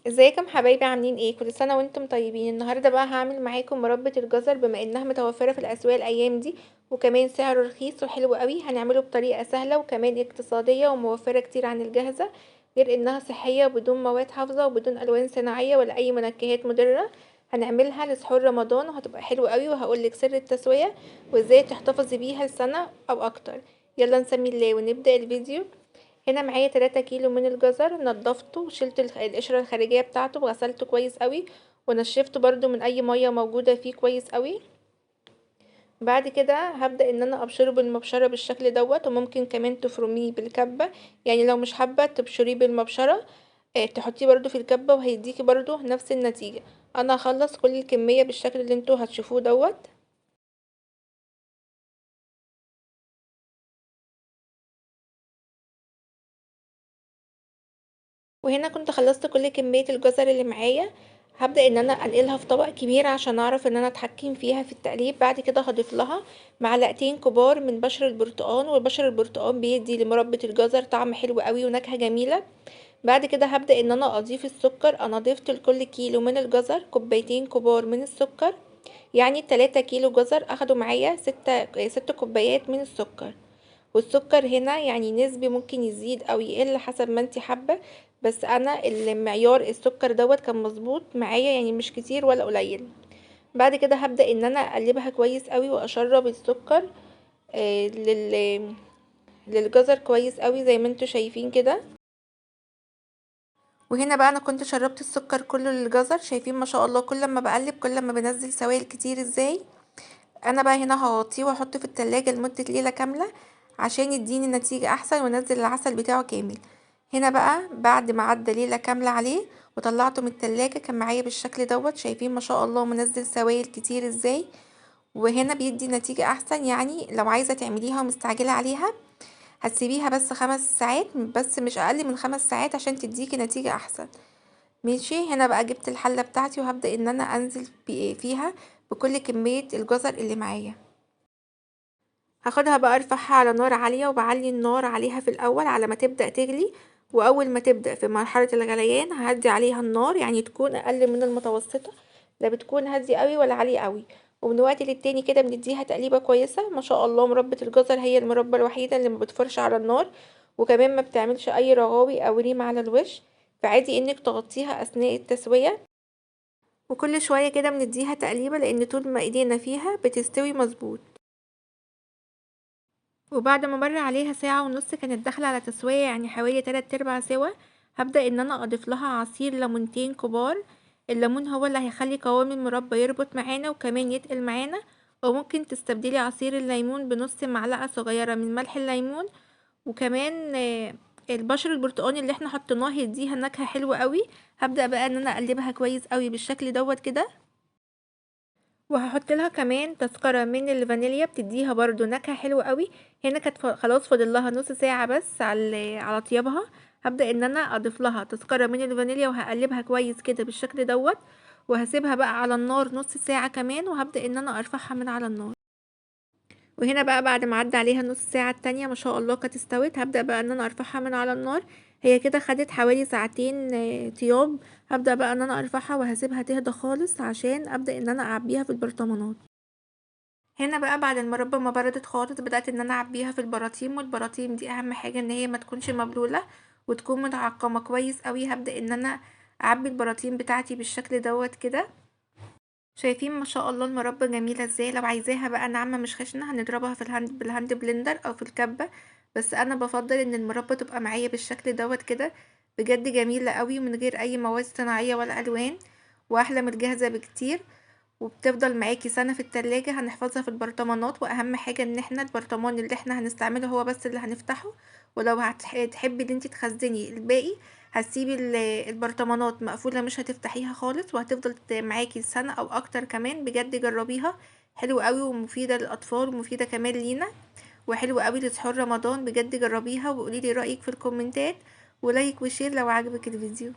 ازيكم حبايبي، عاملين ايه؟ كل سنه وانتم طيبين. النهارده بقى هعمل معاكم مربى الجزر، بما انها متوفره في الاسواق الايام دي، وكمان سعره رخيص وحلو قوي. هنعمله بطريقه سهله وكمان اقتصاديه وموفره كتير عن الجاهزه، غير انها صحيه وبدون مواد حافظه وبدون الوان صناعيه ولا اي منكهات مضره. هنعملها لسحور رمضان وهتبقى حلوه قوي، وهقولك سر التسويه وازاي تحتفظي بيها لسنه او اكتر. يلا نسمي الله ونبدا الفيديو. هنا معايا 3 كيلو من الجزر، نضفته وشلت القشرة الخارجية بتاعته وغسلته كويس قوي، ونشفته برضو من اي مية موجودة فيه كويس قوي. بعد كده هبدأ ان انا ابشره بالمبشرة بالشكل دوت، وممكن كمان تفرميه بالكبة. يعني لو مش حابة تبشريه بالمبشرة، تحطيه برضو في الكبة وهيديكي برضو نفس النتيجة. انا هخلص كل الكمية بالشكل اللي انتوا هتشوفوه دوت. وهنا كنت خلصت كل كمية الجزر اللي معايا. هبدأ ان انا انقلها في طبق كبير عشان اعرف ان انا اتحكم فيها في التقليب. بعد كده هضيف لها معلقتين كبار من بشر البرتقال، وبشر البرتقال بيدي لمربى الجزر طعم حلو قوي ونكهة جميلة. بعد كده هبدأ ان انا اضيف السكر. انا ضفت لكل كيلو من الجزر كوبايتين كبار من السكر، يعني 3 كيلو جزر اخدوا معايا 6 كوبايات من السكر. والسكر هنا يعني نسبي، ممكن يزيد او يقل حسب ما انتي حابة، بس انا المعيار السكر دوت كان مظبوط معايا، يعني مش كتير ولا قليل. بعد كده هبدأ ان انا اقلبها كويس قوي واشرب السكر آه لل للجزر كويس قوي زي ما انتوا شايفين كده. وهنا بقى انا كنت شربت السكر كله للجزر، شايفين ما شاء الله كل ما بقلب كل ما بنزل سوائل كتير ازاي. انا بقى هنا هغطيه واحطه في التلاجة لمدة ليلة كاملة عشان يديني نتيجة احسن وينزل العسل بتاعه كامل. هنا بقى بعد ما عدى ليلة كاملة عليه وطلعته من التلاجة كان معايا بالشكل دوت، شايفين ما شاء الله منزل سوائل كتير ازاي. وهنا بيدي نتيجة احسن. يعني لو عايزة تعمليها ومستعجلة عليها هتسيبيها بس 5 ساعات، بس مش اقل من 5 ساعات عشان تديكي نتيجة احسن. ماشي. هنا بقى جبت الحلة بتاعتي وهبدأ ان انا انزل فيها بكل كمية الجزر اللي معايا. هاخدها بقى ارفعها على نار عالية، وبعلي النار عليها في الاول على ما تبدأ تغلي. واول ما تبدأ في مرحلة الغليان ههدي عليها النار، يعني تكون اقل من المتوسطة، لا بتكون هادية قوي ولا عالية قوي. ومن وقت للتاني كده بنديها تقليبة كويسة. ما شاء الله مربى الجزر هي المربى الوحيدة اللي ما بتفرش على النار، وكمان ما بتعملش اي رغاوي او ريم على الوش، فعادي انك تغطيها اثناء التسوية. وكل شوية كده بنديها تقليبة لان طول ما ايدينا فيها بتستوي مظبوط. وبعد ما مر عليها ساعة ونص كانت داخلة على تسوية، يعني حوالي 3/4 سوا. هبدأ ان انا اضيف لها عصير ليمونتين كبار. الليمون هو اللي هيخلي قوام المربى يربط معانا وكمان يتقل معانا. وممكن تستبدلي عصير الليمون بنص معلقة صغيرة من ملح الليمون. وكمان البشر البرتقاني اللي احنا حطيناه هيديها نكهة حلوة قوي. هبدأ بقى ان انا اقلبها كويس قوي بالشكل دوت كده. وهحط لها كمان تذكرة من الفانيليا بتديها برضو نكهة حلوة قوي. هنا كانت خلاص فاضل لها نص ساعة بس على طيابها. هبدأ ان انا اضيف لها تذكرة من الفانيليا وهقلبها كويس كده بالشكل دوت. وهسيبها بقى على النار نص ساعة كمان، وهبدأ ان انا ارفعها من على النار. وهنا بقى بعد ما عدى عليها نص ساعة التانية ما شاء الله كانت استوت. هبدأ بقى ان انا ارفعها من على النار. هي كده خدت حوالي ساعتين طياب. هبدأ بقى ان انا ارفعها وهسيبها تهدى خالص عشان ابدأ ان انا اعبيها في البرطمانات. هنا بقى بعد المربى ما بردت خالص بدأت ان انا اعبيها في البراطيم. والبراطيم دي اهم حاجة ان هي ما تكونش مبلولة وتكون متعقمة كويس قوي. هبدأ ان انا اعبي البراطيم بتاعتي بالشكل دوت كده. شايفين ما شاء الله المربى جميلة ازاي. لو عايزاها بقى ناعمة مش خشنة هنضربها في بالهاند بلندر او في الكبة، بس انا بفضل ان المربى تبقى معايا بالشكل دوت كده. بجد جميلة قوي من غير اي مواد صناعية ولا الوان، واحلى من الجاهزة بكتير. وبتفضل معاكي سنة في التلاجة، هنحفظها في البرطمانات. واهم حاجة ان احنا البرطمان اللي احنا هنستعمله هو بس اللي هنفتحه. ولو هتحبي ان انتي تخزني الباقي هتسيبي البرطمانات مقفولة، مش هتفتحيها خالص، وهتفضل معاكي سنة او اكتر كمان. بجد جربيها، حلو قوي ومفيدة للاطفال ومفيدة كمان لينا، وحلو قوي لسحور رمضان. بجد جربيها وقوليلي رأيك في الكومنتات، ولايك وشير لو عجبك الفيديو.